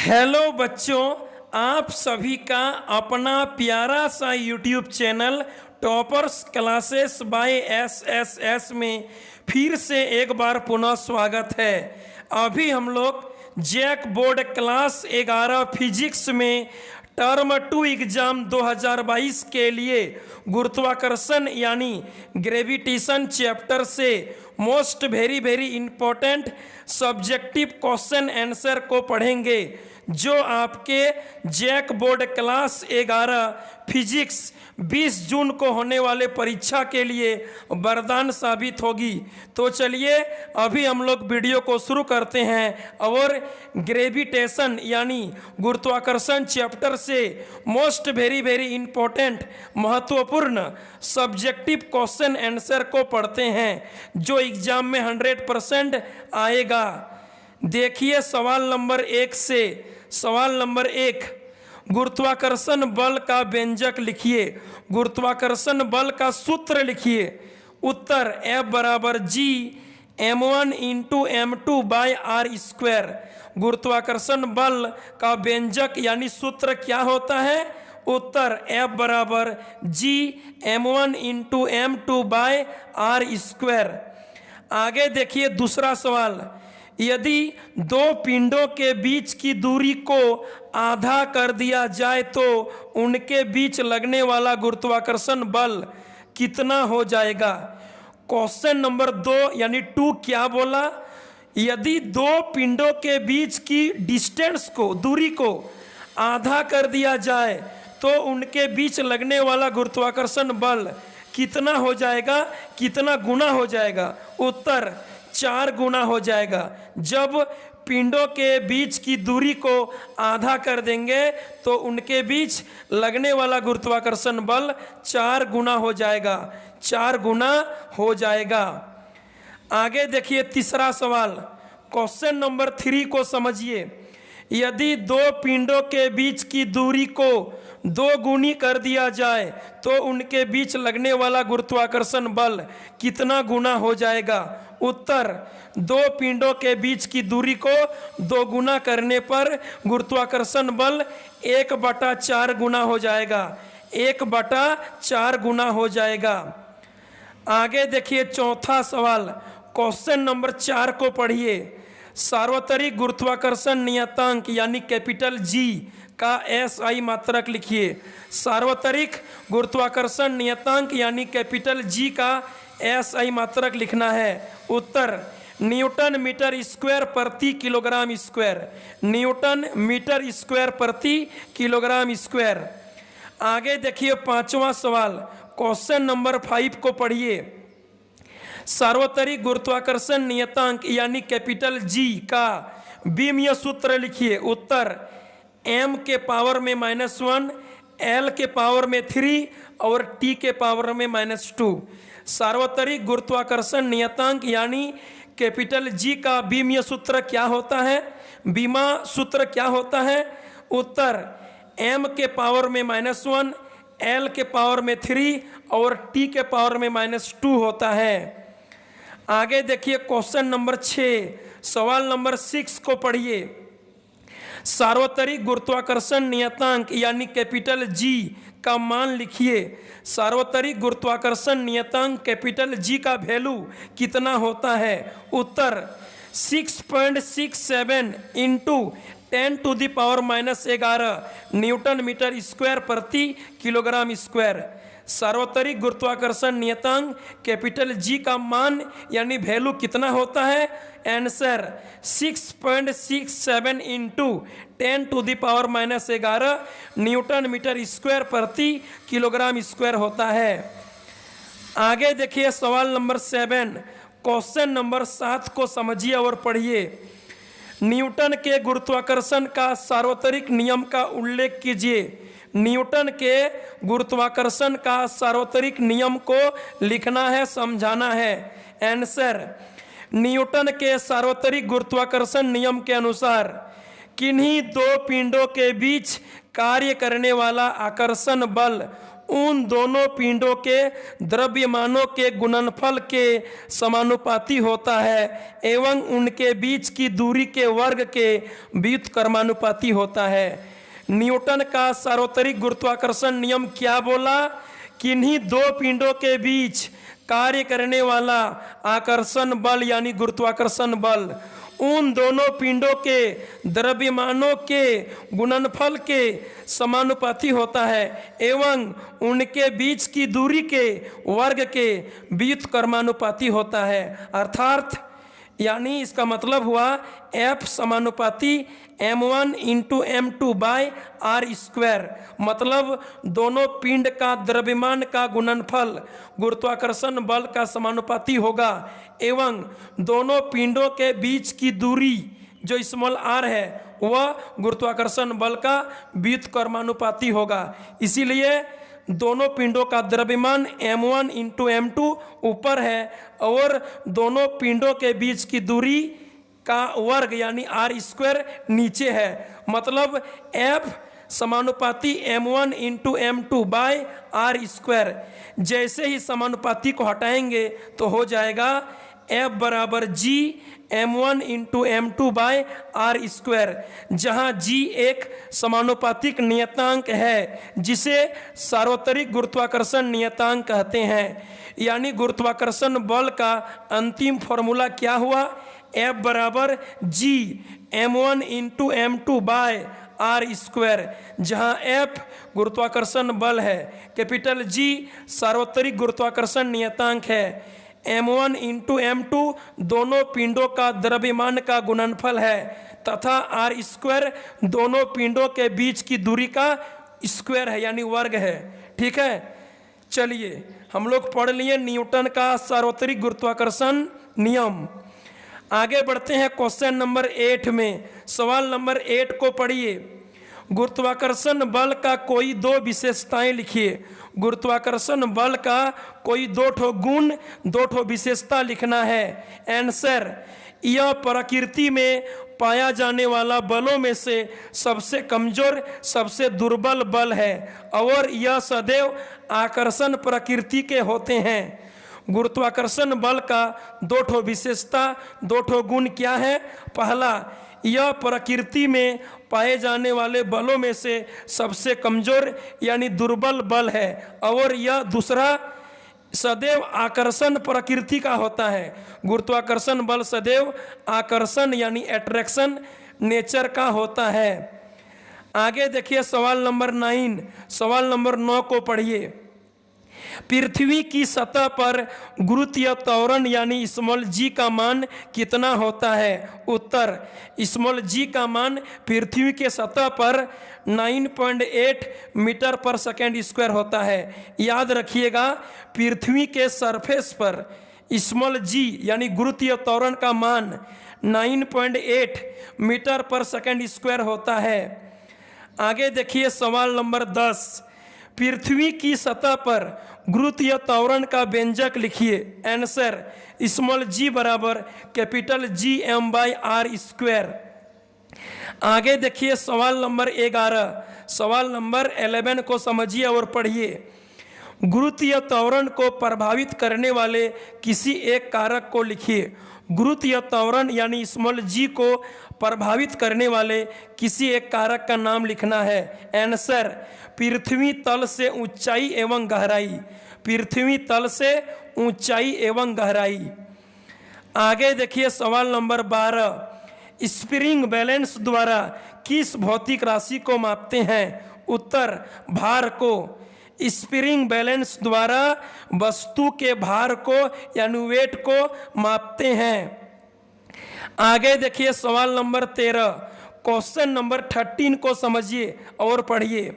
Hello बच्चों, आप सभी का अपना प्यारा सा YouTube channel toppers classes bye SSS में फिर से एक बार पुनः स्वागत है। अभी हम लोग जैक बोर्ड क्लास 11 फिजिक्स में टर्म 2 एग्जाम 2022 के लिए गुरुत्वाकर्षण यानी ग्रेविटेशन चैप्टर से most very important subjective question answer को पढ़ेंगे, जो आपके जैक बोर्ड क्लास 11 फिजिक्स 20 जून को होने वाले परीक्षा के लिए वरदान साबित होगी। तो चलिए अभी हम लोग वीडियो को शुरू करते हैं और ग्रेविटेशन यानी गुरुत्वाकर्षण चैप्टर से मोस्ट वेरी इंपॉर्टेंट महत्वपूर्ण सब्जेक्टिव क्वेश्चन आंसर को पढ़ते हैं, जो एग्जाम में 100% आएगा। देखिए सवाल नंबर 1 से। सवाल नंबर 1, गुरुत्वाकर्षण बल का व्यंजक लिखिए। गुरुत्वाकर्षण बल का सूत्र लिखिए। उत्तर F बराबर G m1 into m2 by r square. गुरुत्वाकर्षण बल का व्यंजक यानी सूत्र क्या होता है? उत्तर F बराबर G m1 into m2 by r square. आगे देखिए दूसरा सवाल, यदि दो पिंडों के बीच की दूरी को आधा कर दिया जाए तो उनके बीच लगने वाला गुरुत्वाकर्षण बल कितना हो जाएगा? क्वेश्चन नंबर 2 यानी 2 क्या बोला? यदि दो पिंडों के बीच की डिस्टेंस को, दूरी को आधा कर दिया जाए तो उनके बीच लगने वाला गुरुत्वाकर्षण बल कितना हो जाएगा, कितना गुना हो जाएगा? उत्तर 4 गुना हो जाएगा। जब पिंडों के बीच की दूरी को आधा कर देंगे तो उनके बीच लगने वाला गुरुत्वाकर्षण बल 4 गुना हो जाएगा, 4 गुना हो जाएगा। आगे देखिए तीसरा सवाल, क्वेश्चन नंबर 3 को समझिए। यदि दो पिंडों के बीच की दूरी को 2 गुनी कर दिया जाए तो उनके बीच लगने वाला गुरुत्वाकर्षण बल कितना गुना हो जाएगा? उत्तर 2 पिंडों के बीच की दूरी को 2 गुना करने पर गुरुत्वाकर्षण बल 1/4 गुना हो जाएगा, 1/4 गुना हो जाएगा। आगे देखिए चौथा सवाल, क्वेश्चन नंबर 4 को पढ़िए। सार्वत्रिक गुरुत्वाकर्षण नियतांक यानी कैपिटल G का SI मात्रक लिखिए। सार्वत्रिक गुरुत्वाकर्षण नियतांक यानी कैपिटल G का SI मात्रक लिखना है। उत्तर न्यूटन मीटर स्क्वायर प्रति kilogram square, newton metre square प्रति किलोग्राम स्क्वायर। आगे देखिए पांचवा सवाल, क्वेश्चन नंबर 5 को पढ़िए। सार्वत्रिक गुरुत्वाकर्षण नियतांक यानी कैपिटल G का बीमीय सूत्र लिखिए। उत्तर m के पावर में -1, l के पावर में 3 और t के पावर में -2। सार्वत्रिक गुरुत्वाकर्षण नियतांक यानी कैपिटल G का बीमीय सूत्र क्या होता है? बीमा सूत्र क्या होता है? उत्तर m के पावर में -1, l के पावर में 3 और t के पावर में -2 होता है। आगे देखिए क्वेश्चन नंबर 6, सवाल नंबर 6 को पढ़िए। सार्वत्रिक गुरुत्वाकर्षण नियतांक यानी कैपिटल G का मान लिखिए। सार्वत्रिक गुरुत्वाकर्षण नियतांक कैपिटल G का वैल्यू कितना होता है? उत्तर 6.67 इंटू 10⁻⁻11 न्यूटन मीटर स्क्वायर प्रति किलोग्राम स्क्वायर। सार्वत्रिक गुरुत्वाकर्षण नियतांक कैपिटल G का मान यानी वैल्यू कितना होता है? Answer 6.67 into 10⁻⁻11 newton metre square प्रति किलोग्राम स्क्वायर होता है। आगे देखिए सवाल नंबर 7, क्वेश्चन नंबर 7 को समझिए और पढ़िए। न्यूटन के गुरुत्वाकर्षण का सार्वत्रिक नियम का उल्लेख कीजिए। न्यूटन के गुरुत्वाकर्षण का सार्वत्रिक नियम को लिखना है, समझाना है। आंसर न्यूटन के सार्वत्रिक गुरुत्वाकर्षण नियम के अनुसार किन्हीं दो पिंडों के बीच कार्य करने वाला आकर्षण बल उन दोनों पिंडों के द्रव्यमानों के गुणनफल के समानुपाती होता है एवं उनके बीच की दूरी के वर्ग के व्युत्क्रमानुपाती होता है। न्यूटन का सार्वत्रिक गुरुत्वाकर्षण नियम क्या बोला? किन्हीं दो पिंडों के बीच कार्य करने वाला आकर्षण बल यानी गुरुत्वाकर्षण बल उन दोनों पिंडों के द्रव्यमानों के गुणनफल के समानुपाती होता है एवं उनके बीच की दूरी के वर्ग के व्युत्क्रमानुपाती होता है। अर्थात यानी इसका मतलब हुआ F समानुपाती m1 into m2 by r square, मतलब दोनों पिंड का द्रव्यमान का गुणनफल गुरुत्वाकर्षण बल का समानुपाती होगा एवं दोनों पिंडों के बीच की दूरी जो स्मॉल r है वह गुरुत्वाकर्षण बल का व्युत्क्रमानुपाती होगा। इसीलिए दोनों पिंडों का द्रव्यमान m1 इंटू m2 ऊपर है और दोनों पिंडों के बीच की दूरी का वर्ग यानी आर स्क्वायर नीचे है, मतलब F समानुपाती m1 into m2 by r square. जैसे ही समानुपाती को हटाएंगे तो हो जाएगा F बराबर G m1 into m2 by r square, जहाँ G एक समानुपातिक नियतांक है जिसे सार्वत्रिक गुरुत्वाकर्षण नियतांक कहते हैं। यानी गुरुत्वाकर्षण बल का अंतिम फॉर्मूला क्या हुआ? F बराबर G m1 into m2 by r square, जहाँ F गुरुत्वाकर्षण बल है, कैपिटल G सार्वत्रिक गुरुत्वाकर्षण नियतांक है, m1 इंटू m2 दोनों पिंडों का द्रव्यमान का गुणनफल है तथा आर स्क्वायर दोनों पिंडों के बीच की दूरी का स्क्वायर है यानी वर्ग है। ठीक है, चलिए हम लोग पढ़ लिए न्यूटन का सार्वत्रिक गुरुत्वाकर्षण नियम। आगे बढ़ते हैं क्वेश्चन नंबर 8 में। सवाल नंबर 8 को पढ़िए। गुरुत्वाकर्षण बल का कोई दो विशेषताएं लिखिए। गुरुत्वाकर्षण बल का कोई दो ठो गुण, दो ठो विशेषता लिखना है। आंसर, यह प्रकृति में पाया जाने वाला बलों में से सबसे कमजोर, सबसे दुर्बल बल है और यह सदैव आकर्षण प्रकृति के होते हैं। गुरुत्वाकर्षण बल का दो ठो विशेषता, दो ठो गुण क्या है? पहला, यह प्रकृति में पाए जाने वाले बलों में से सबसे कमजोर यानी दुर्बल बल है और यह दूसरा सदैव आकर्षण प्रकृति का होता है। गुरुत्वाकर्षण बल सदैव आकर्षण यानी अट्रैक्शन नेचर का होता है। आगे देखिए सवाल नंबर 9। सवाल नंबर 9 को पढ़िए। पृथ्वी की सतह पर गुरुत्वीय त्वरण यानी स्मॉल g का मान कितना होता है? उत्तर, स्मॉल g का मान पृथ्वी के सतह पर 9.8 मीटर पर सेकेंड स्क्वायर होता है। याद रखिएगा, पृथ्वी के सरफेस पर स्मॉल g यानी गुरुत्वीय त्वरण का मान 9.8 मीटर पर सेकेंड स्क्वायर होता है। आगे देखिए सवाल नंबर 10। पृथ्वी की सतह पर गुरुत्वीय त्वरण का व्यंजक लिखिए। आंसर, स्मॉल g बराबर capital G m by r square. आगे देखिए सवाल नंबर 11। सवाल नंबर 11 को समझिए और पढ़िए। गुरुत्वीय त्वरण को प्रभावित करने वाले किसी एक कारक को लिखिए। गुरुत्वीय त्वरण यानी स्मॉल g को प्रभावित करने वाले किसी एक कारक का नाम लिखना है। आंसर, पृथ्वी तल से ऊंचाई एवं गहराई। पृथ्वी तल से ऊंचाई एवं गहराई। आगे देखिए सवाल नंबर 12। स्प्रिंग बैलेंस द्वारा किस भौतिक राशि को मापते हैं? उत्तर, भार को। स्प्रिंग बैलेंस द्वारा वस्तु के भार को यानी वेट को मापते हैं। आगे देखिए सवाल नंबर 13। क्वेश्चन नंबर 13 को समझिए और पढ़िए।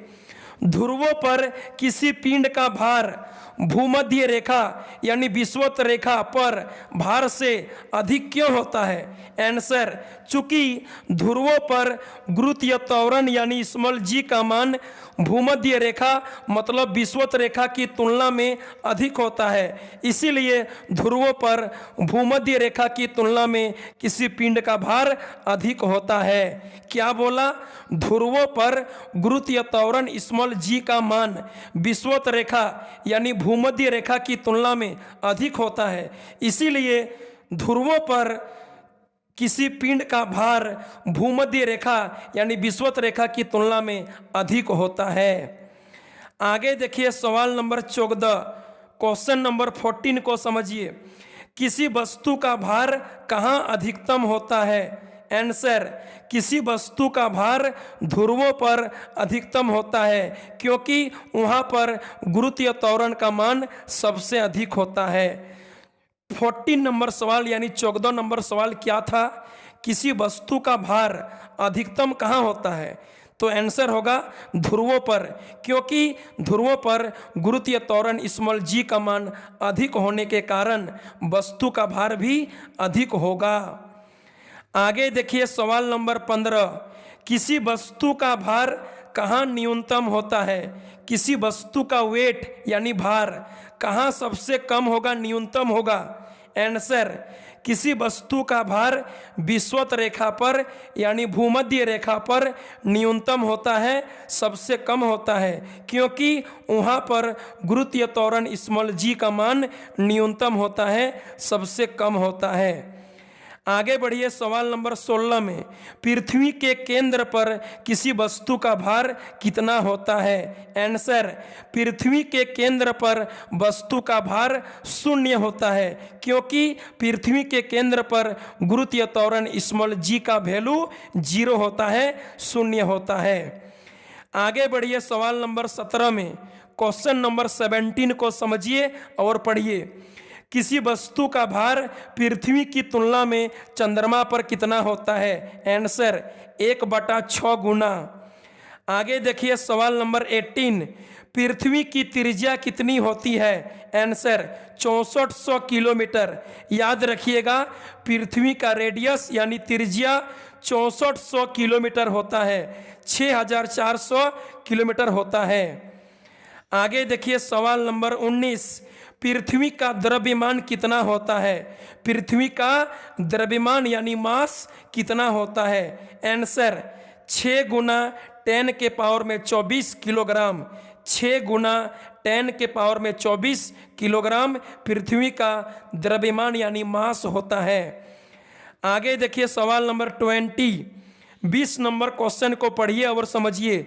ध्रुवों पर किसी पिंड का भार भूमध्य रेखा यानी विषुवत रेखा पर भार से अधिक क्यों होता है? आंसर, चूंकि ध्रुवों पर गुरुत्वीय त्वरण यानी स्मॉल g का मान भूमध्य रेखा मतलब विषुवत रेखा की तुलना में अधिक होता है, इसीलिए ध्रुवों पर भूमध्य रेखा की तुलना में किसी पिंड का भार अधिक होता है। क्या बोला? ध्रुवों पर गुरुत्वीय त्वरण स्मॉल स्मॉल जी का मान विषुवत रेखा यानी भूमध्य रेखा की तुलना में अधिक होता है। इसीलिए ध्रुवों पर किसी पिंड का भार भूमध्य रेखा यानी विषुवत रेखा की तुलना में अधिक होता है। आगे देखिए सवाल नंबर 14, क्वेश्चन नंबर 14 को समझिए। किसी वस्तु का भार कहाँ अधिकतम होता है? आंसर, किसी वस्तु का भार ध्रुवों पर अधिकतम होता है क्योंकि वहाँ पर गुरुत्वीय त्वरण का मान सबसे अधिक होता है। 14 नंबर सवाल यानी 14 नंबर सवाल क्या था? किसी वस्तु का भार अधिकतम कहाँ होता है? तो आंसर होगा ध्रुवों पर, क्योंकि ध्रुवों पर गुरुत्वीय त्वरण स्मॉल जी का मान अधिक होने के कारण वस्तु का भार भी अधिक होगा। आगे देखिए सवाल नंबर 15, किसी वस्तु का भार कहाँ न्यूनतम होता है? किसी वस्तु का वेट यानी भार कहाँ सबसे कम होगा, न्यूनतम होगा? आंसर, किसी वस्तु का भार विषुवत रेखा पर यानी भूमध्य रेखा पर न्यूनतम होता है, सबसे कम होता है, क्योंकि वहाँ पर गुरुत्वीय त्वरण स्मॉल जी का मान न्यूनतम होता है, सबसे कम होता है। आगे बढ़िए सवाल नंबर 16 में, पृथ्वी के केंद्र पर किसी वस्तु का भार कितना होता है? आंसर, पृथ्वी के केंद्र पर वस्तु का भार 0 होता है, क्योंकि पृथ्वी के केंद्र पर गुरुत्वीय त्वरण स्मॉल जी का वैल्यू 0 होता है, 0 होता है। आगे बढ़िए सवाल नंबर 17 में, क्वेश्चन नंबर 17 को समझिए और पढ़िए। किसी वस्तु का भार पृथ्वी की तुलना में चंद्रमा पर कितना होता है? आंसर, 1/6 गुना। आगे देखिए सवाल नंबर 18, पृथ्वी की त्रिज्या कितनी होती है? Answer, 6400 kilometre. याद रखिएगा, पृथ्वी का रेडियस यानी त्रिज्या 6400 किलोमीटर होता है, 6400 किलोमीटर होता है। आगे देखिए सवाल नंबर 19, पृथ्वी का द्रव्यमान कितना होता है? पृथ्वी का द्रव्यमान यानी मास कितना होता है? आंसर, 6 गुना 10 के पावर में 24 किलोग्राम। 6 गुना 10 के पावर में 24 किलोग्राम पृथ्वी का द्रव्यमान यानी मास होता है। आगे देखिए सवाल नंबर 20 नंबर क्वेश्चन को पढ़िए और समझिए।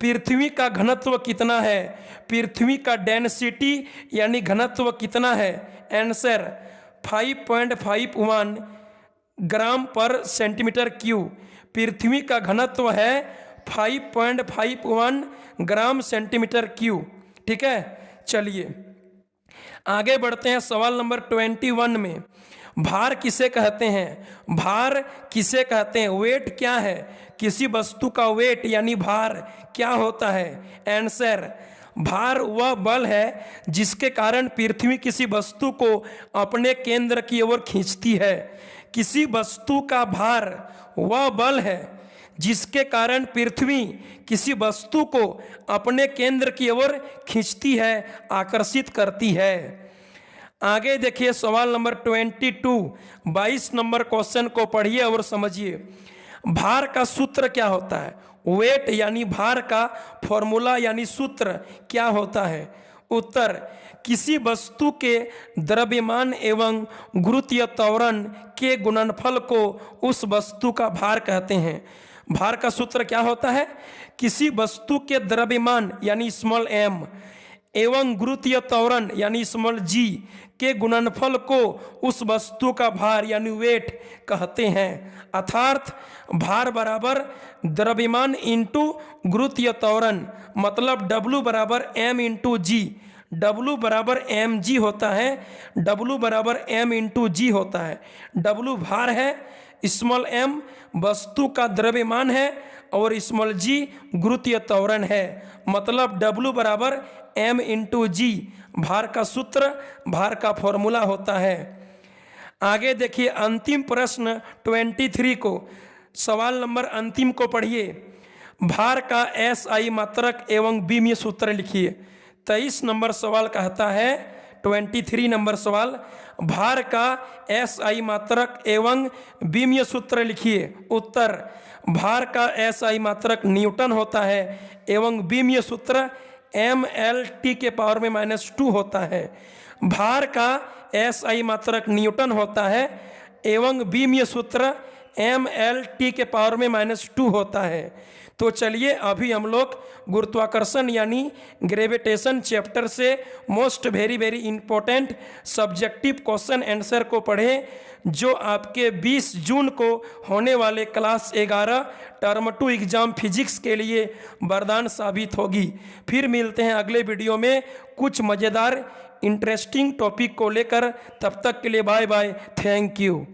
पृथ्वी का घनत्व कितना है? पृथ्वी का डेंसिटी यानी घनत्व कितना है? आंसर, 5.51 ग्राम पर सेंटीमीटर क्यूब। पृथ्वी का घनत्व है 5.51 ग्राम सेंटीमीटर क्यूब। ठीक है, चलिए आगे बढ़ते हैं सवाल नंबर 21 में। भार किसे कहते हैं? भार किसे कहते हैं? वेट क्या है? किसी वस्तु का वेट यानी भार क्या होता है? आंसर, भार वह बल है जिसके कारण पृथ्वी किसी वस्तु को अपने केंद्र की ओर खींचती है। किसी वस्तु का भार वह बल है जिसके कारण पृथ्वी किसी वस्तु को अपने केंद्र की ओर खींचती है, आकर्षित करती है। आगे देखिए सवाल नंबर 22 नंबर क्वेश्चन को पढ़िए और समझिए। भार का सूत्र क्या होता है? वेट यानी भार का फॉर्मूला यानी सूत्र क्या होता है? उत्तर, किसी वस्तु के द्रव्यमान एवं गुरुत्वीय त्वरण के गुणनफल को उस वस्तु का भार कहते हैं। भार का सूत्र क्या होता है? किसी वस्तु के द्रव्यमान यानी स्मॉल m एवं गुरुत्वीय त्वरण यानी स्मॉल g के गुणनफल को उस वस्तु का भार यानी वेट कहते हैं। अर्थात भार बराबर द्रव्यमान इंटू गुरुत्वीय त्वरण, मतलब W बराबर m इंटू जी। W बराबर mg होता है, W बराबर m इंटू जी होता है। W भार है, स्मॉल m वस्तु का द्रव्यमान है और स्मॉल g गुरुत्वीय त्वरण है, मतलब W बराबर m इंटू जी भार का सूत्र, भार का फॉर्मूला होता है। आगे देखिए अंतिम प्रश्न 23 को, सवाल नंबर अंतिम को पढ़िए। भार का SI मात्रक एवं बीमीय सूत्र लिखिए। 23 नंबर सवाल कहता है, 23 नंबर सवाल, भार का SI मात्रक एवं बीमीय सूत्र लिखिए। उत्तर, भार का SI मात्रक न्यूटन होता है एवं बीमीय सूत्र MLT के पावर में -2 होता है। भार का SI मात्रक न्यूटन होता है एवं बीमीय सूत्र MLT के पावर में -2 होता है। तो चलिए अभी हम लोग गुरुत्वाकर्षण यानी ग्रेविटेशन चैप्टर से most very important subjective question answer को पढ़ें, जो आपके 20 जून को होने वाले क्लास 11 टर्म 2 एग्जाम फिजिक्स के लिए वरदान साबित होगी। फिर मिलते हैं अगले वीडियो में कुछ मज़ेदार इंटरेस्टिंग टॉपिक को लेकर। तब तक के लिए बाय बाय, थैंक यू।